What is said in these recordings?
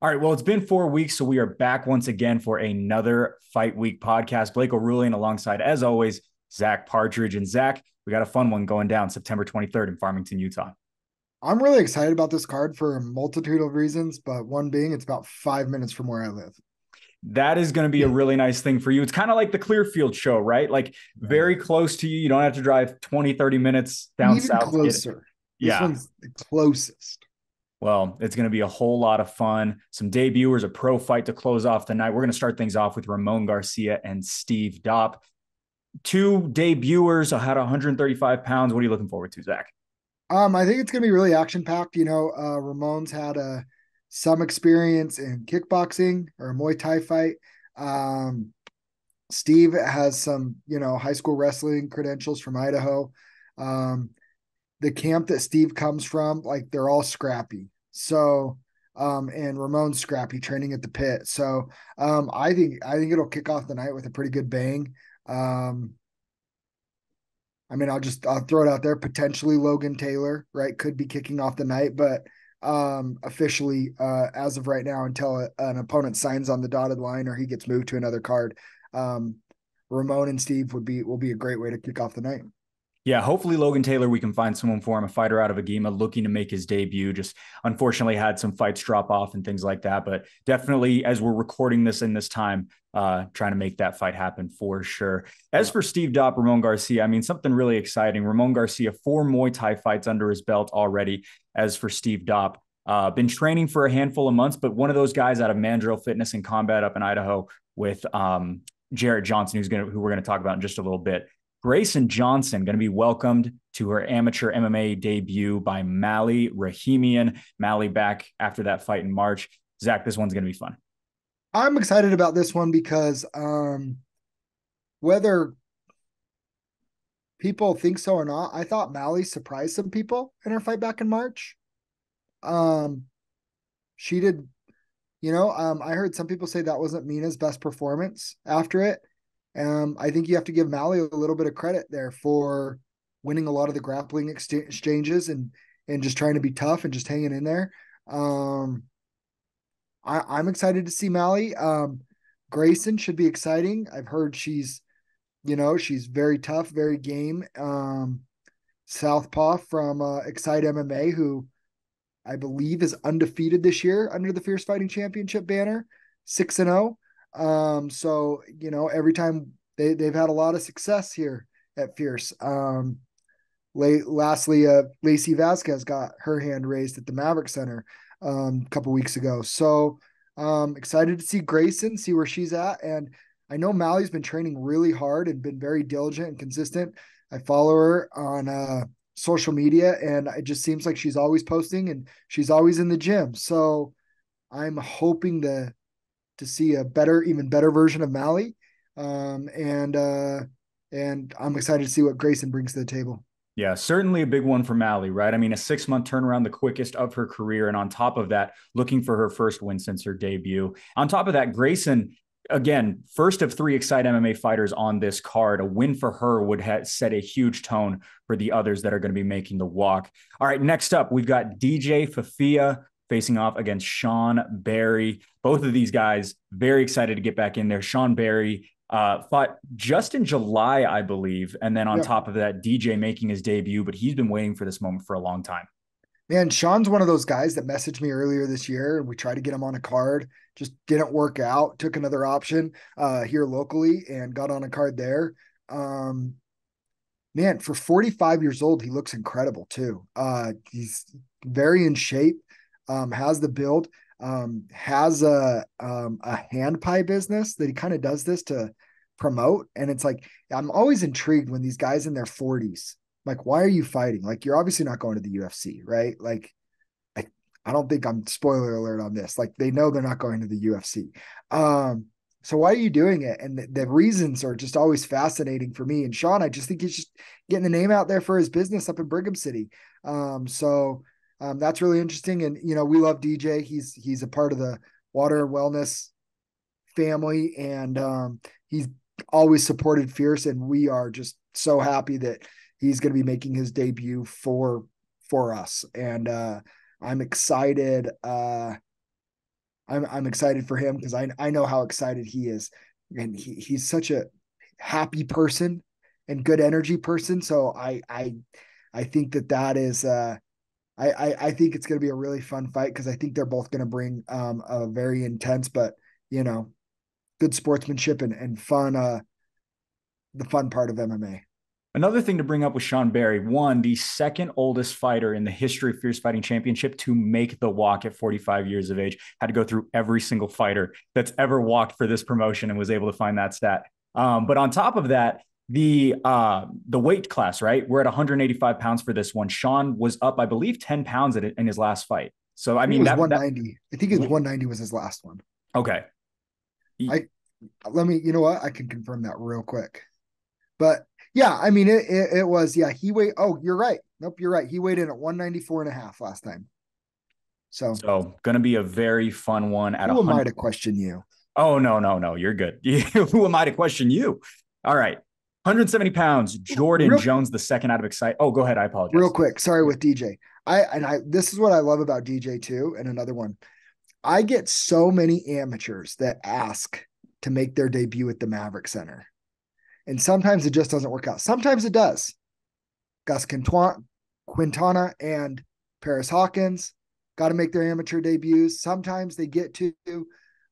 All right, well, it's been 4 weeks, so we are back once again for another Fight Week podcast. Blake O'Rulian alongside, as always, Zach Partridge. And Zach, we got a fun one going down September 23rd in Farmington, Utah. I'm really excited about this card for a multitude of reasons, but one being it's about 5 minutes from where I live. That is going to be a really nice thing for you. It's kind of like the Clearfield show, right? Like very close to you. You don't have to drive 20, 30 minutes down Even south to get it. closer. This Yeah. one's the closest. Well, it's going to be a whole lot of fun. Some debuters, a pro fight to close off the night. We're going to start things off with Ramon Garcia and Steve Dopp. Two debuters had 135 pounds. What are you looking forward to, Zach? I think it's gonna be really action packed. Ramon's had some experience in kickboxing or a Muay Thai fight. Um, Steve has some, high school wrestling credentials from Idaho. Um, the camp that Steve comes from, like they're all scrappy. So, and Ramon's scrappy training at the pit. So, I think it'll kick off the night with a pretty good bang. Um, I'll throw it out there. Potentially Logan Taylor, right? Could be kicking off the night, but officially, as of right now, until an opponent signs on the dotted line or he gets moved to another card, um, Ramon and Steve will be a great way to kick off the night. Yeah, hopefully Logan Taylor, we can find someone for him, a fighter out of Agima looking to make his debut. Just unfortunately had some fights drop off and things like that. But definitely, as we're recording this in this time, trying to make that fight happen for sure. As for Steve Dopp, Ramon Garcia, I mean, something really exciting. Ramon Garcia, 4 Muay Thai fights under his belt already. As for Steve Dopp, been training for a handful of months, but one of those guys out of Mandrill Fitness and Combat up in Idaho with Jarrett Johnson, who we're going to talk about in just a little bit. Grayson Johnson going to be welcomed to her amateur MMA debut by Mally Rahimian. Mally back after that fight in March. Zach, this one's going to be fun. I'm excited about this one because whether people think so or not, I thought Mally surprised some people in her fight back in March. Um, she did, I heard some people say that wasn't Mina's best performance after it. I think you have to give Mally a little bit of credit there for winning a lot of the grappling exchanges and just trying to be tough and just hanging in there. I'm excited to see Mally. Grayson should be exciting. I've heard she's very tough, very game. Southpaw from Excite MMA, who I believe is undefeated this year under the Fierce Fighting Championship banner, 6-0. So every time they've had a lot of success here at Fierce. Lastly, Lacey Vasquez got her hand raised at the Maverick Center a couple weeks ago. So excited to see Grayson, see where she's at. And I know Mally's been training really hard and been very diligent and consistent. I follow her on social media, and it just seems like she's always posting and she's always in the gym. So I'm hoping to see a even better version of Mally. And I'm excited to see what Grayson brings to the table. Yeah, certainly a big one for Mally, right? I mean, a 6-month turnaround, the quickest of her career. And on top of that, looking for her first win since her debut. On top of that, Grayson, again, first of 3 Excite MMA fighters on this card. A win for her would set a huge tone for the others that are going to be making the walk. All right, next up, we've got DJ Fafia facing off against Sean Barry. Both of these guys, very excited to get back in there. Sean Barry fought just in July, I believe. And then on top of that, DJ making his debut, but he's been waiting for this moment for a long time. Man, Sean's one of those guys that messaged me earlier this year, and we tried to get him on a card, just didn't work out. Took another option here locally and got on a card there. Man, for 45 years old, he looks incredible too. He's very in shape, has the build, has a hand pie business that he kind of does this to promote. And it's like, I'm always intrigued when these guys in their 40s, like, why are you fighting? Like, you're obviously not going to the UFC, right? Like, I don't think I'm spoiler alert on this. Like, they know they're not going to the UFC. So why are you doing it? And the reasons are just always fascinating for me. And Sean, I just think he's just getting the name out there for his business up in Brigham City. That's really interesting. And, we love DJ. He's a part of the Water and Wellness family. And he's always supported Fierce. And we are just so happy that he's going to be making his debut for us. And I'm excited I'm excited for him because I know how excited he is, and he's such a happy person and good energy person. So I think that is I think it's going to be a really fun fight because I think they're both going to bring a very intense, but you know, good sportsmanship and fun, the fun part of MMA. Another thing to bring up with Sean Barry, one, the second oldest fighter in the history of Fierce Fighting Championship to make the walk at 45 years of age. Had to go through every single fighter that's ever walked for this promotion and was able to find that stat. But on top of that, the weight class, right? We're at 185 pounds for this one. Sean was up, I believe, 10 pounds in his last fight. So I I think it mean was that 190. I think it was 190 was his last one. Okay. I let me, you know what? I can confirm that real quick. But yeah, I mean, it was, yeah, he weighed, oh, you're right. Nope, you're right. He weighed in at 194.5 last time. So going to be a very fun one at who am 100. I to question you? Oh, no. You're good. Who am I to question you? All right. 170 pounds, Jordan Jones, the second out of Excite. Oh, go ahead. I apologize. Real quick. Sorry with DJ. This is what I love about DJ too. And another one, I get so many amateurs that ask to make their debut at the Maverick Center. And sometimes it just doesn't work out. Sometimes it does. Gus Quintana and Paris Hawkins got to make their amateur debuts. Sometimes they get to,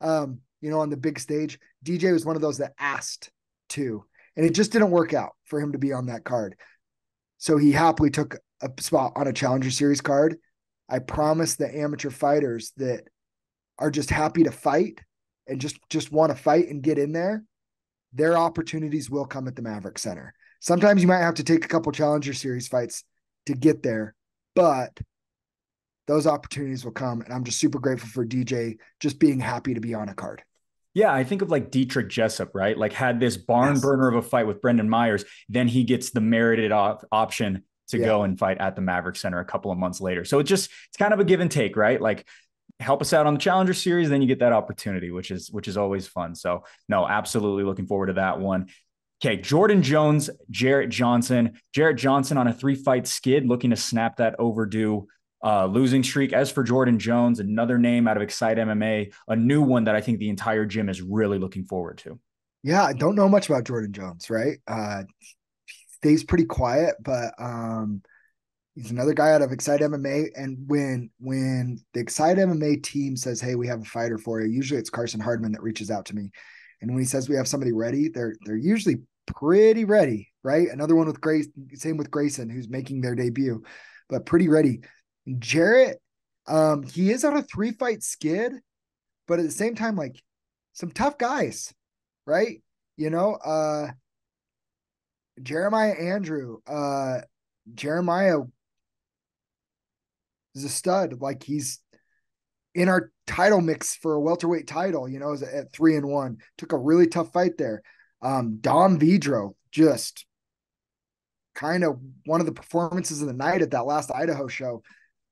on the big stage. DJ was one of those that asked to, and it just didn't work out for him to be on that card. So he happily took a spot on a Challenger Series card. I promise the amateur fighters that are just happy to fight and just want to fight and get in there, their opportunities will come at the Maverick Center. Sometimes you might have to take a couple Challenger Series fights to get there, but those opportunities will come. And I'm just super grateful for DJ just being happy to be on a card. Yeah, I think of like Dietrich Jessup, right? Like had this barn burner of a fight with Brendan Myers. Then he gets the merited option to go and fight at the Maverick Center a couple of months later. So it's kind of a give and take, right? Like help us out on the Challenger Series, then you get that opportunity, which is always fun. So no, absolutely looking forward to that one. Okay, Jordan Jones, Jarrett Johnson on a 3-fight skid, looking to snap that overdue losing streak. As for Jordan Jones, another name out of Excite MMA, a new one that I think the entire gym is really looking forward to. Yeah, I don't know much about Jordan Jones, right? Stays pretty quiet, but he's another guy out of Excite MMA. And when the Excite MMA team says, "Hey, we have a fighter for you," usually it's Carson Hardman that reaches out to me. And when he says we have somebody ready, they're usually pretty ready, right? Another one with same with Grayson, who's making their debut, but pretty ready. Jarrett, he is on a 3-fight skid, but at the same time, like some tough guys, right? Jeremiah Andrew, Jeremiah is a stud. Like he's in our title mix for a welterweight title, is at 3-1, took a really tough fight there. Dom Vidro, just kind of one of the performances of the night at that last Idaho show.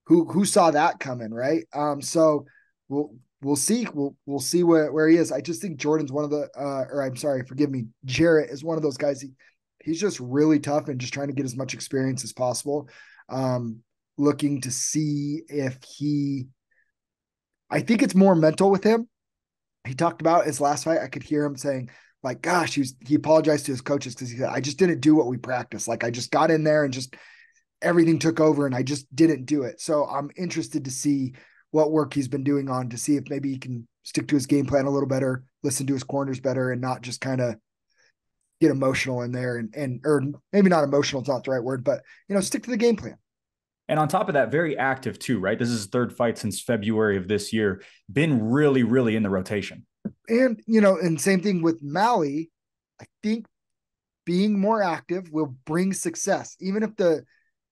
Who saw that coming, right? So we'll see. We'll see where he is. I just think Jordan's one of the, or I'm sorry, forgive me. Jarrett is one of those guys. He's just really tough and just trying to get as much experience as possible. Looking to see if I think it's more mental with him. He talked about his last fight. I could hear him saying, like, gosh, he apologized to his coaches because he said, I just didn't do what we practiced. Like I just got in there and just everything took over and I just didn't do it. So I'm interested to see what work he's been doing to see if maybe he can stick to his game plan a little better, listen to his corners better, and not just kind of get emotional in there or maybe not emotional. It's not the right word, but stick to the game plan. And on top of that, very active too, right? This is his 3rd fight since February of this year. Been really, really in the rotation. And, and same thing with Mally. I think being more active will bring success, even if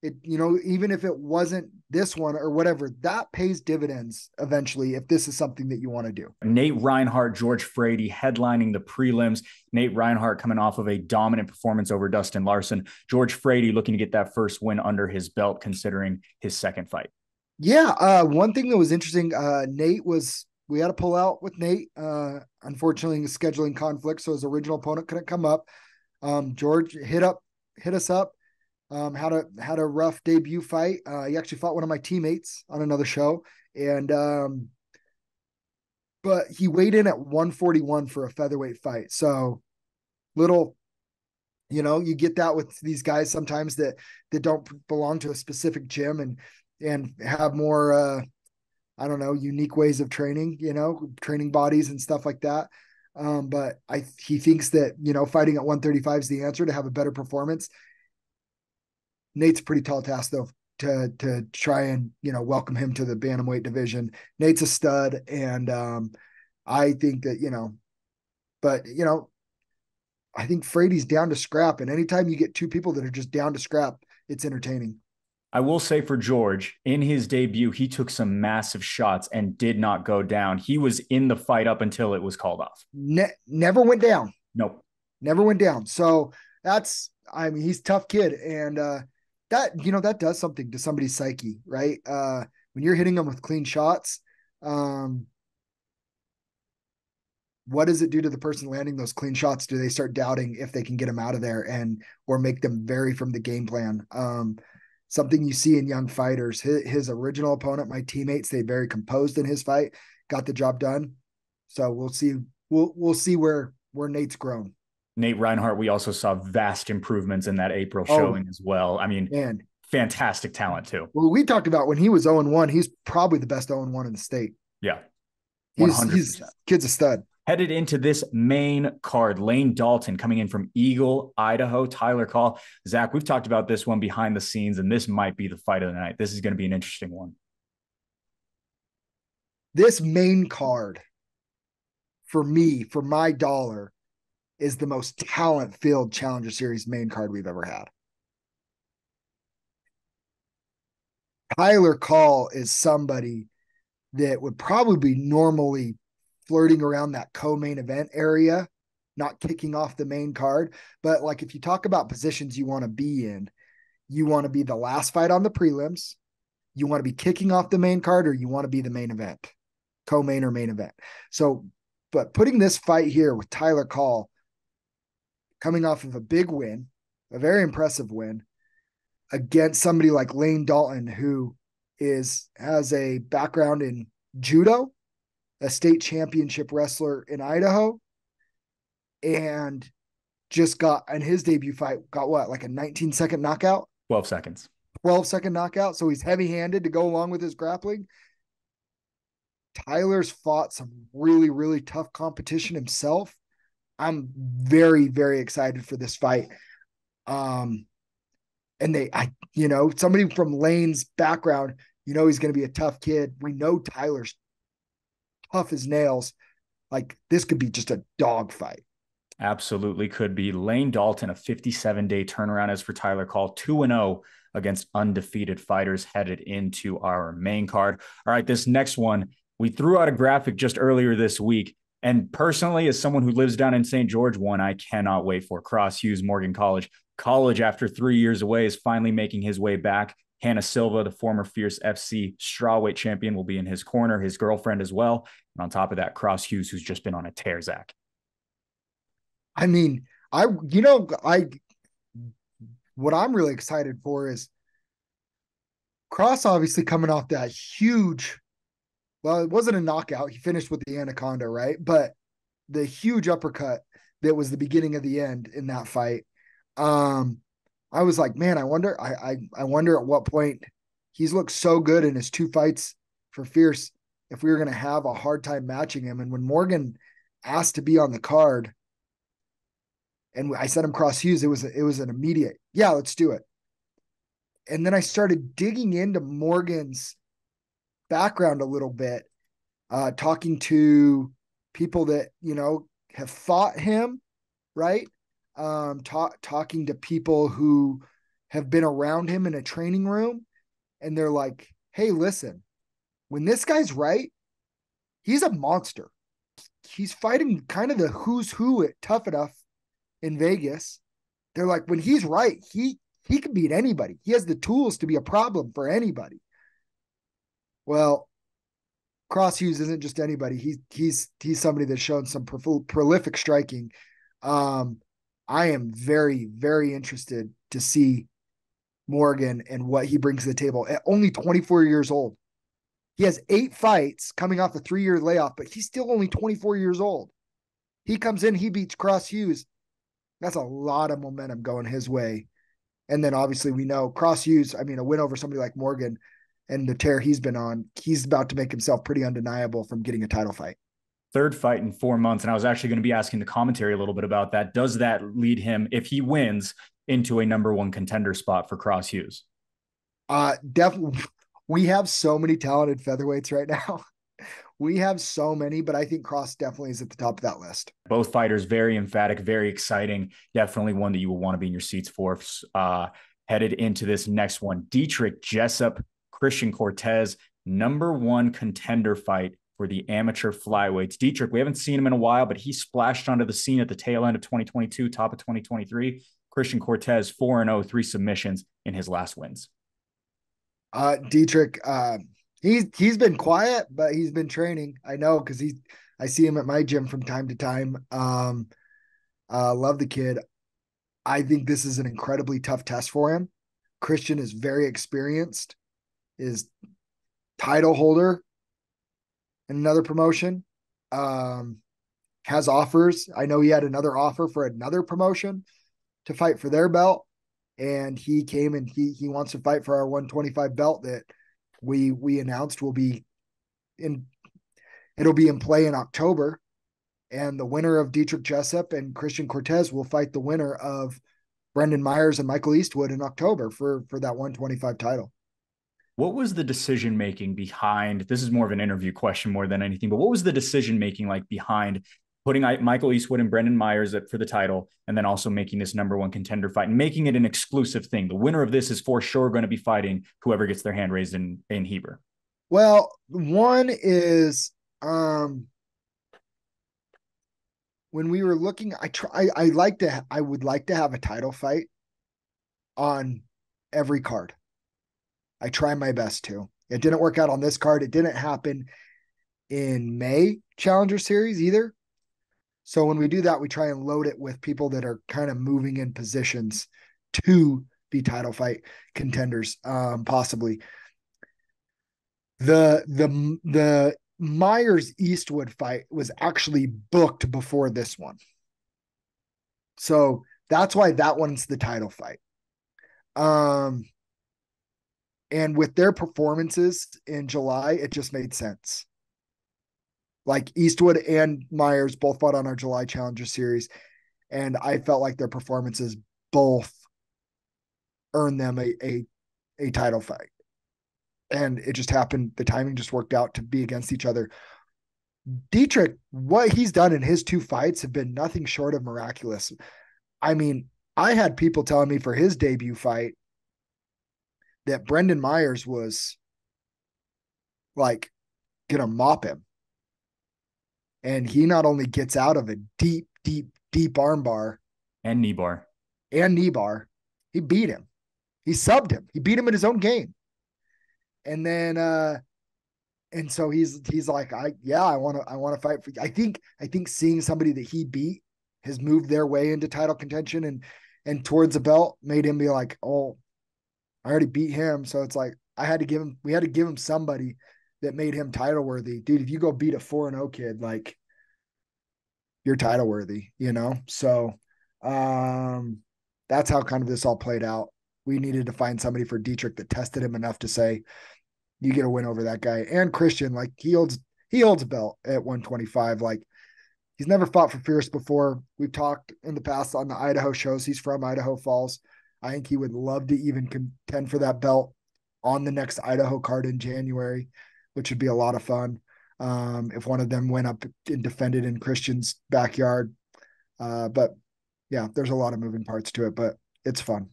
even if it wasn't this one or whatever, that pays dividends eventually if this is something that you want to do. Nate Reinhardt, George Frady headlining the prelims. Nate Reinhardt coming off of a dominant performance over Dustin Larson. George Frady looking to get that first win under his belt, considering his 2nd fight. Yeah. One thing that was interesting, we had to pull out with Nate. Unfortunately, a scheduling conflict, so his original opponent couldn't come up. George hit us up. Had a rough debut fight. He actually fought one of my teammates on another show, and but he weighed in at 141 for a featherweight fight. So little, you get that with these guys sometimes that don't belong to a specific gym and have more I don't know, unique ways of training, training bodies and stuff like that. But he thinks that, fighting at 135 is the answer to have a better performance. Nate's a pretty tall task though, to try and, welcome him to the bantamweight division. Nate's a stud. And I think that, but I think Frady's down to scrap. And anytime you get two people that are just down to scrap, it's entertaining. I will say for George, in his debut, he took some massive shots and did not go down. He was in the fight up until it was called off. Never went down. Nope. Never went down. So he's a tough kid. And that does something to somebody's psyche, right? When you're hitting them with clean shots, what does it do to the person landing those clean shots? Do they start doubting if they can get them out of there or make them vary from the game plan? Something you see in young fighters. His original opponent, my teammates, stayed very composed in his fight, got the job done. So we'll see. We'll see where Nate's grown. Nate Reinhardt, we also saw vast improvements in that April showing as well. I mean, fantastic talent too. Well, we talked about when he was 0-1, he's probably the best 0-1 in the state. Yeah. 100%. Kid's a stud. Headed into this main card, Lane Dalton coming in from Eagle, Idaho, Tyler Call. Zach, we've talked about this one behind the scenes, and this might be the fight of the night. This is going to be an interesting one. This main card, for me, for my dollar, is the most talent-filled Challenger Series main card we've ever had. Tyler Call is somebody that would probably be normally flirting around that co-main event area, not kicking off the main card. But like, if you talk about positions you want to be in, you want to be the last fight on the prelims, you want to be kicking off the main card, or you want to be the main event, co-main or main event. So, but putting this fight here with Tyler Call coming off of a big win, a very impressive win against somebody like Lane Dalton, who has a background in judo, a state championship wrestler in Idaho, and just got, in his debut fight, got what, like a 19-second knockout? 12 seconds. 12-second knockout. So he's heavy-handed to go along with his grappling. Tyler's fought some really, really tough competition himself. I'm very, very excited for this fight. And somebody from Lane's background, he's going to be a tough kid. We know Tyler's tough as nails. Like, this could be just a dog fight. Absolutely could be. Lane Dalton, a 57-day turnaround as for Tyler Call, 2-0 against undefeated fighters headed into our main card. All right, this next one, we threw out a graphic just earlier this week. And personally, as someone who lives down in St. George, one I cannot wait for. Cross Hughes, Morgan College. College, after 3 years away, is finally making his way back. Hannah Silva, the former Fierce FC strawweight champion, will be in his corner, his girlfriend as well. And on top of that, Cross Hughes, who's just been on a tear, Zach. I mean, what I'm really excited for is Cross obviously coming off that huge, well, it wasn't a knockout. He finished with the anaconda, right? But the huge uppercut that was the beginning of the end in that fight. I was like, man, I wonder at what point he's looked so good in his two fights for Fierce if we were going to have a hard time matching him. And when Morgan asked to be on the card and I sent him Cross Hughes, it was an immediate, yeah, let's do it. And then I started digging into Morgan's background a little bit, talking to people that, have fought him, right? Talking to people who have been around him in a training room, and they're like, hey, listen, when this guy's right, he's a monster. He's fighting kind of the who's who at Tough Enough in Vegas. They're like, when he's right, he can beat anybody. He has the tools to be a problem for anybody. Well, Cross Hughes isn't just anybody. He's somebody that's shown some prolific striking. I am very, very interested to see Morgan and what he brings to the table at only 24 years old. He has 8 fights coming off a 3-year layoff, but he's still only 24 years old. He comes in, he beats Cross Hughes. That's a lot of momentum going his way. And then obviously we know Cross Hughes, I mean, a win over somebody like Morgan and the tear he's been on, he's about to make himself pretty undeniable from getting a title fight. Third fight in 4 months. And I was actually going to be asking the commentary a little bit about that. Does that lead him, if he wins, into a number one contender spot for Cross Hughes? Definitely. We have so many talented featherweights right now. We have so many, but I think Cross definitely is at the top of that list. Both fighters very emphatic, very exciting. Definitely one that you will want to be in your seats for. Headed into this next one, Dietrich, Jessup, Christian Cortez, number one contender fight for the amateur flyweights. Dietrich, we haven't seen him in a while, but he splashed onto the scene at the tail end of 2022, top of 2023. Christian Cortez, 4-0, 3 submissions in his last wins. Dietrich, he's been quiet, but he's been training. I know because I see him at my gym from time to time. Love the kid. I think this is an incredibly tough test for him. Christian is very experienced, is title holder in another promotion. Has offers. I know he had another offer for another promotion to fight for their belt. And he came and he wants to fight for our 125 belt that we announced will be it'll be in play in October. And the winner of Dietrich Jessup and Christian Cortez will fight the winner of Brendan Myers and Michael Eastwood in October for that 125 title. What was the decision making behind, this is more of an interview question more than anything, but what was the decision making like behind putting Michael Eastwood and Brendan Myers for the title, and then also making this number one contender fight and making it an exclusive thing? The winner of this is for sure going to be fighting whoever gets their hand raised in Heber. Well, one is when we were looking, I would like to have a title fight on every card. I try my best to. It didn't work out on this card. It didn't happen in May Challenger Series either. So when we do that, we try and load it with people that are kind of moving in positions to be title fight contenders, possibly. The Myers Eastwood fight was actually booked before this one. So that's why that one's the title fight. And with their performances in July, it just made sense. Like Eastwood and Myers both fought on our July Challenger Series, and I felt like their performances both earned them a title fight. And it just happened. The timing just worked out to be against each other. Dietrich, what he's done in his 2 fights have been nothing short of miraculous. I mean, I had people telling me for his debut fight that Brendan Myers was like going to mop him. And he not only gets out of a deep armbar and knee bar, he beat him. He subbed him. He beat him in his own game. And then, and so he's like, I want to fight for you. I think seeing somebody that he beat has moved their way into title contention and towards the belt made him be like, oh, I already beat him. So it's like, we had to give him somebody that made him title worthy. Dude, if you go beat a 4-0 kid, like you're title worthy, you know? So that's how kind of this all played out. We needed to find somebody for Dietrich that tested him enough to say, you get a win over that guy. And Christian, like he holds a belt at 125. Like he's never fought for Fierce before. We've talked in the past on the Idaho shows. He's from Idaho Falls. I think he would love to even contend for that belt on the next Idaho card in January, which would be a lot of fun. If one of them went up and defended in Christian's backyard. But yeah, there's a lot of moving parts to it, but it's fun.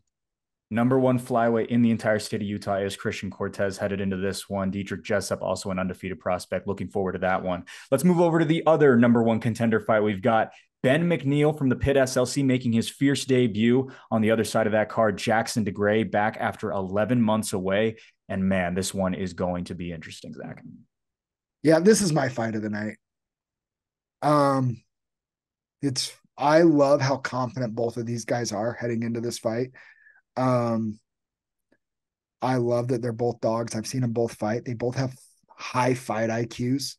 Number one flyweight in the entire state of Utah is Christian Cortez headed into this one. Dietrich Jessup, also an undefeated prospect. Looking forward to that one. Let's move over to the other number one contender fight. We've got Ben McNeil from the Pit SLC making his fierce debut. On the other side of that card, Jackson DeGray back after 11 months away. And man, this one is going to be interesting, Zach. Yeah, this is my fight of the night. I love how confident both of these guys are heading into this fight. I love that they're both dogs. I've seen them both fight. They both have high fight IQs.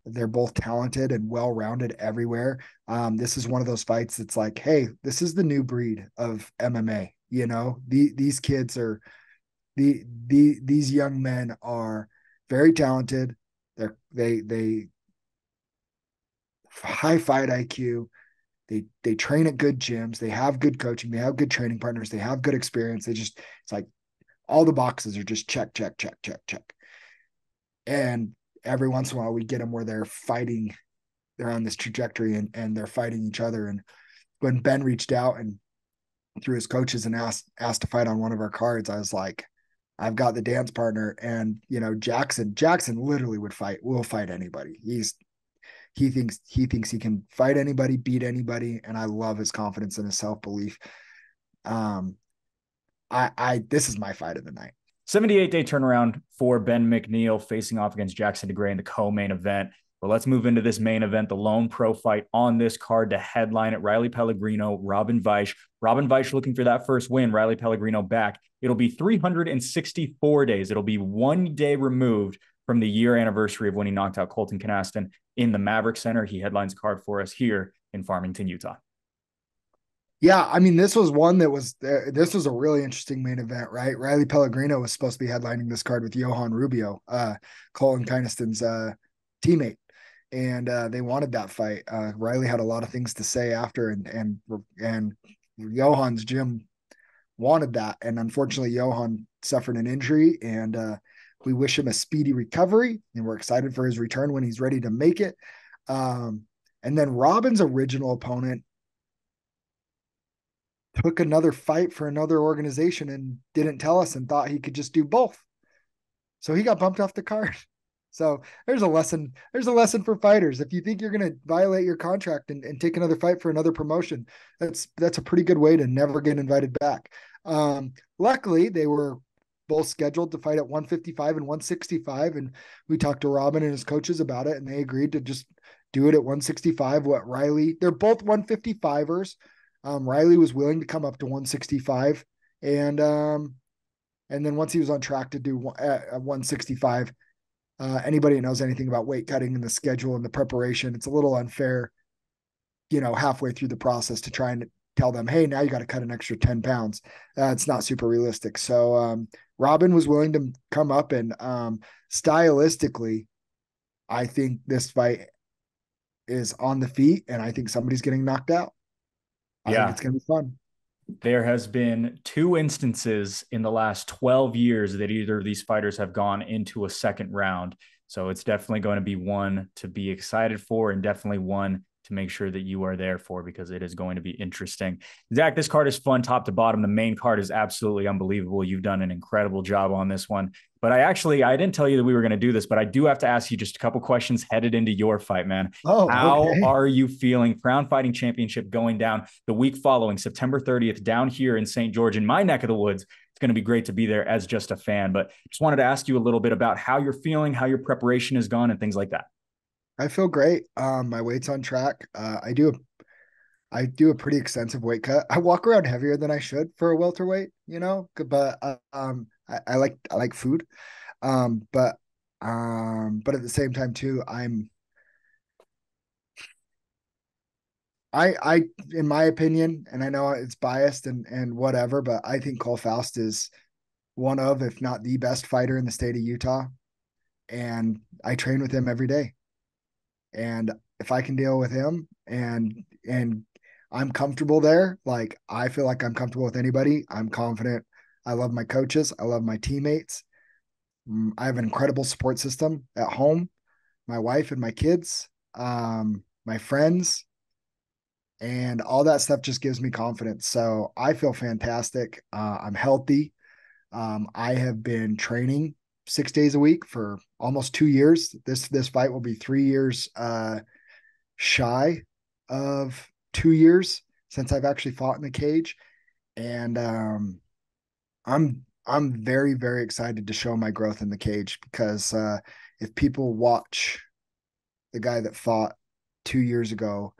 They're both talented and well-rounded everywhere. This is one of those fights that's like, hey, this is the new breed of MMA. These kids are these young men are very talented. They high fight IQ. They train at good gyms. They have good coaching. They have good training partners. They have good experience. It's like all the boxes are just check, check, check, check, check. And every once in a while we get them where they're fighting, they're on this trajectory and they're fighting each other. And when Ben reached out and through his coaches and asked to fight on one of our cards, I was like, I've got the dance partner. And Jackson literally will fight anybody. He thinks he can fight anybody, beat anybody, and I love his confidence and his self-belief. I this is my fight of the night. 78-day turnaround for Ben McNeil facing off against Jackson DeGray in the co-main event. But let's move into this main event, the lone pro fight on this card to headline it. Riley Pellegrino, Robin Weiss. Robin Weiss looking for that first win. Riley Pellegrino back. It'll be 364 days. It'll be 1 day removed from the year anniversary of when he knocked out Colton Canaston in the Maverick Center. He headlines card for us here in Farmington, Utah. Yeah, I mean, this was a really interesting main event, right? Riley Pellegrino was supposed to be headlining this card with Johan Rubio, Colin Kynaston's teammate, and they wanted that fight. Riley had a lot of things to say after, and Johan's gym wanted that, and unfortunately, Johan suffered an injury, and we wish him a speedy recovery, and we're excited for his return when he's ready to make it. And then Robin's original opponent took another fight for another organization and didn't tell us and thought he could just do both. So he got bumped off the card. So there's a lesson. There's a lesson for fighters. If you think you're going to violate your contract and take another fight for another promotion, that's a pretty good way to never get invited back. Luckily, they were both scheduled to fight at 155 and 165. And we talked to Robin and his coaches about it, and they agreed to just do it at 165. They're both 155ers. Riley was willing to come up to 165, and then once he was on track to do 165, anybody that knows anything about weight cutting and the schedule and the preparation, it's a little unfair, halfway through the process to try and tell them, hey, now you got to cut an extra 10 pounds. It's not super realistic. So Robin was willing to come up, and stylistically, I think this fight is on the feet, and I think somebody's getting knocked out. I think it's going to be fun. There has been 2 instances in the last 12 years that either of these fighters have gone into a second round. So it's definitely going to be one to be excited for, and definitely one to make sure that you are there for, because it is going to be interesting. Zach, this card is fun top to bottom. The main card is absolutely unbelievable. You've done an incredible job on this one. But I didn't tell you that we were going to do this, but I do have to ask you just a couple questions headed into your fight, man. Oh, how are you feeling? Crown Fighting Championship going down the week following, September 30th, down here in St. George, in my neck of the woods. It's going to be great to be there as just a fan, but just wanted to ask you a little bit about how you're feeling, how your preparation has gone, and things like that. I feel great. My weight's on track. I do a pretty extensive weight cut. I walk around heavier than I should for a welterweight, but I like food. But at the same time too, I in my opinion, and I know it's biased and whatever, but I think Cole Faust is one of, if not the best fighter in the state of Utah. And I train with him every day. And if I can deal with him and I'm comfortable there, like I feel like I'm comfortable with anybody, I'm confident. I love my coaches. I love my teammates. I have an incredible support system at home, my wife and my kids, my friends, and all that stuff just gives me confidence. So I feel fantastic. I'm healthy. I have been training 6 days a week for almost 2 years. This fight will be 3 years shy of 2 years since I've actually fought in the cage. And I'm very, very excited to show my growth in the cage, because if people watch the guy that fought 2 years ago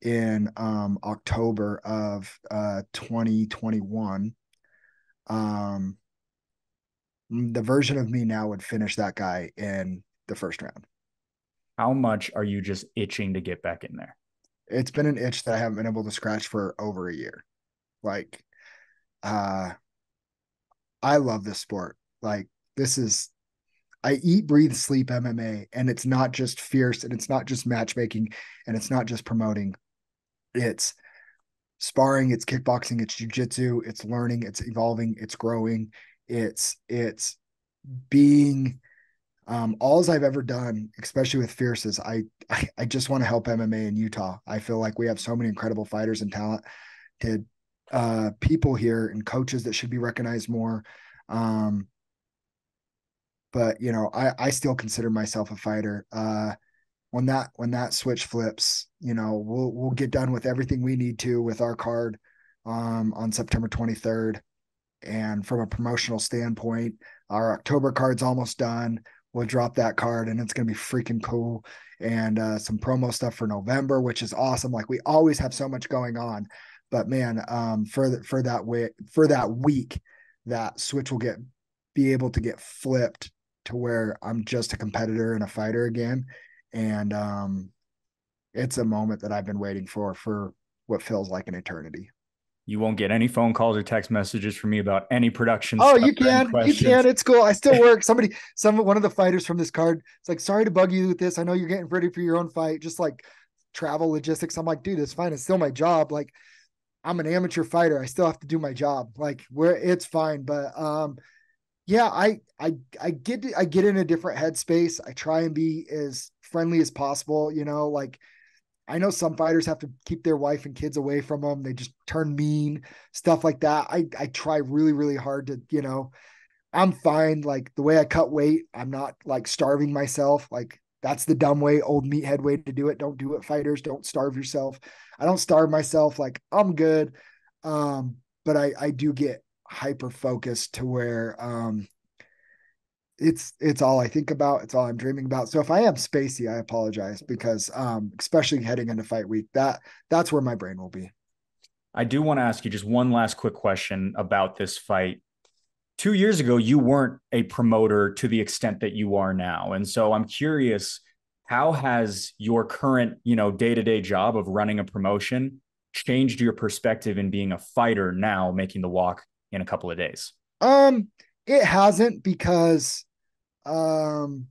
in October of 2021, the version of me now would finish that guy in the first round. How much are you just itching to get back in there? It's been an itch that I haven't been able to scratch for over a year. Like, uh, I love this sport. Like, this is, I eat, breathe, sleep MMA, and it's not just fierce, and it's not just matchmaking, and it's not just promoting. It's sparring, it's kickboxing, it's jujitsu, it's learning, it's evolving, it's growing, it's being all I've ever done, especially with Fierce, is I just want to help MMA in Utah. I feel like we have so many incredible fighters and talented people here and coaches that should be recognized more. Um, but you know, I still consider myself a fighter. When that switch flips, you know, we'll get done with everything we need to with our card on September 23rd. And from a promotional standpoint, our October card's almost done. We'll drop that card and it's going to be freaking cool. And some promo stuff for November, which is awesome. Like, we always have so much going on, but man, for that week, that switch will be able to get flipped to where I'm just a competitor and a fighter again. And it's a moment that I've been waiting for what feels like an eternity. You won't get any phone calls or text messages from me about any production Oh, stuff you or any can, you questions. can. It's cool. I still work. One of the fighters from this card, it's like, sorry to bug you with this. I know you're getting ready for your own fight, just like travel logistics. I'm like, dude, it's fine. It's still my job. Like, I'm an amateur fighter. I still have to do my job. Like, where it's fine. But yeah, I get in a different headspace. I try and be as friendly as possible. You know, like, I know some fighters have to keep their wife and kids away from them. They just turn mean, stuff like that. I try really, really hard to, you know, I'm fine. Like, the way I cut weight, I'm not like starving myself. Like, that's the dumb way, old meathead way to do it. Don't do it, fighters. Don't starve yourself. I don't starve myself. Like, I'm good. But I do get hyper focused to where it's all I think about. It's all I'm dreaming about. So if I am spacey, I apologize, because especially heading into fight week, that's where my brain will be. I do want to ask you just one last quick question about this fight. 2 years ago, you weren't a promoter to the extent that you are now. And so I'm curious, how has your current, day-to-day job of running a promotion changed your perspective in being a fighter now, making the walk in a couple of days? Um, it hasn't, because um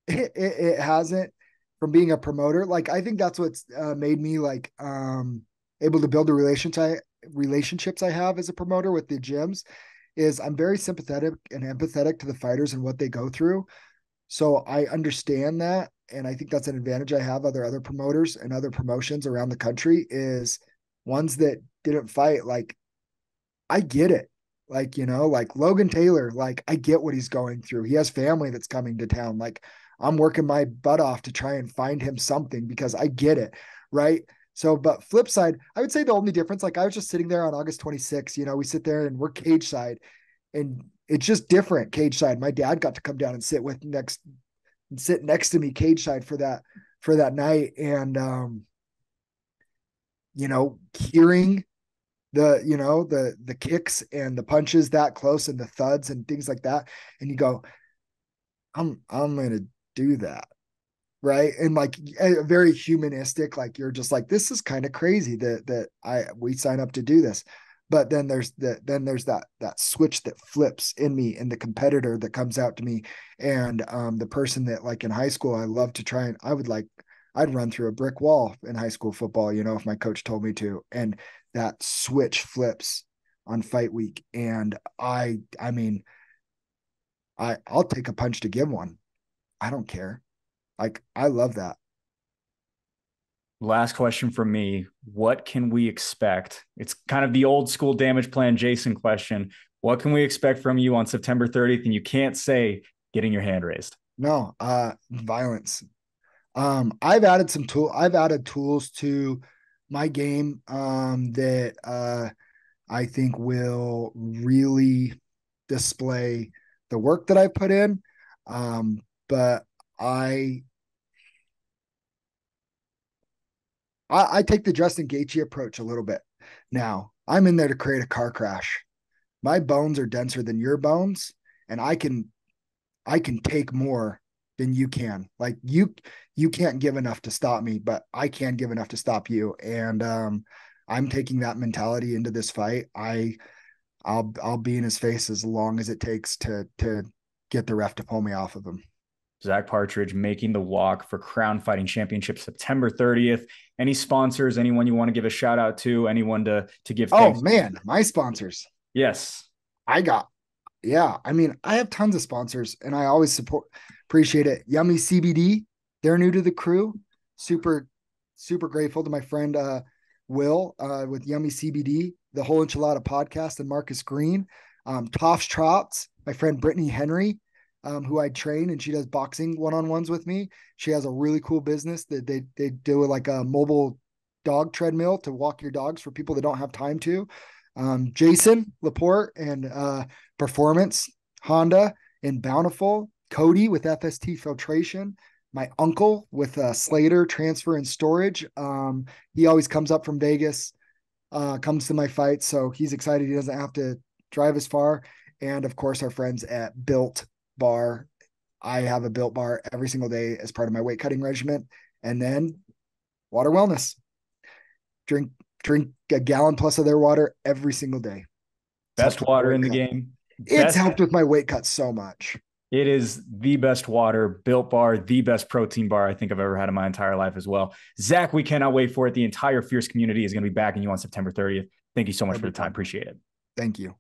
it hasn't, from being a promoter. Like, I think that's what's made me like able to build the relationships I have as a promoter with the gyms, is I'm very sympathetic and empathetic to the fighters and what they go through. So I understand that. And I think that's an advantage I have other promoters and other promotions around the country, is ones that didn't fight. Like, I get it. Like, you know, like Logan Taylor, like, I get what he's going through. He has family that's coming to town. Like, I'm working my butt off to try and find him something, because I get it. Right. So, but flip side, I would say the only difference, like, I was just sitting there on August 26th, you know, we sit there and we're cage side, and it's just different cage side. My dad got to come down and sit next to me cage side for that night. And, you know, hearing the kicks and the punches that close and the thuds and things like that, and you go, I'm gonna do that, right? And like, very humanistic, like, you're just like, this is kind of crazy that we sign up to do this. But then there's that switch that flips in me, and the competitor that comes out to me, and the person that, like, in high school, I love to try, and I'd run through a brick wall in high school football, you know, if my coach told me to. And that switch flips on fight week. And I mean, I'll take a punch to give one. I don't care. Like, I love that. Last question from me. What can we expect? It's kind of the old school Damageplan Jason question. What can we expect from you on September 30th? And you can't say getting your hand raised. No, violence. I've added tools to my game that I think will really display the work that I put in. But I take the Justin Gaethje approach a little bit. Now, I'm in there to create a car crash. My bones are denser than your bones, and I can take more then you can. Like you can't give enough to stop me, but I can give enough to stop you. And I'm taking that mentality into this fight. I'll be in his face as long as it takes to get the ref to pull me off of him. Zach Partridge making the walk for Crown Fighting Championship September 30th. Any sponsors, anyone you want to give a shout out to, anyone to give thanks? Oh man, my sponsors. Yes. I mean, I have tons of sponsors and I always appreciate it. Yummy CBD, they're new to the crew. Super, super grateful to my friend Will with Yummy CBD, the Whole Enchilada podcast, and Marcus Green. Toff's Trots, my friend Brittany Henry, who I train, and she does boxing one-on-ones with me. She has a really cool business that they do like a mobile dog treadmill to walk your dogs for people that don't have time to. Jason Laporte and Performance Honda in Bountiful, Cody with FST Filtration, my uncle with Slater Transfer and Storage. He always comes up from Vegas, comes to my fights, so he's excited he doesn't have to drive as far. And of course, our friends at Built Bar. I have a Built Bar every single day as part of my weight cutting regimen. And then Water Wellness. Drink a gallon plus of their water every single day. Best water in the game. It's helped with my weight cut so much. It is the best water, Built Bar, the best protein bar I think I've ever had in my entire life as well. Zach, we cannot wait for it. The entire Fierce community is going to be backing you on September 30th. Thank you so much for the time. Appreciate it. Thank you.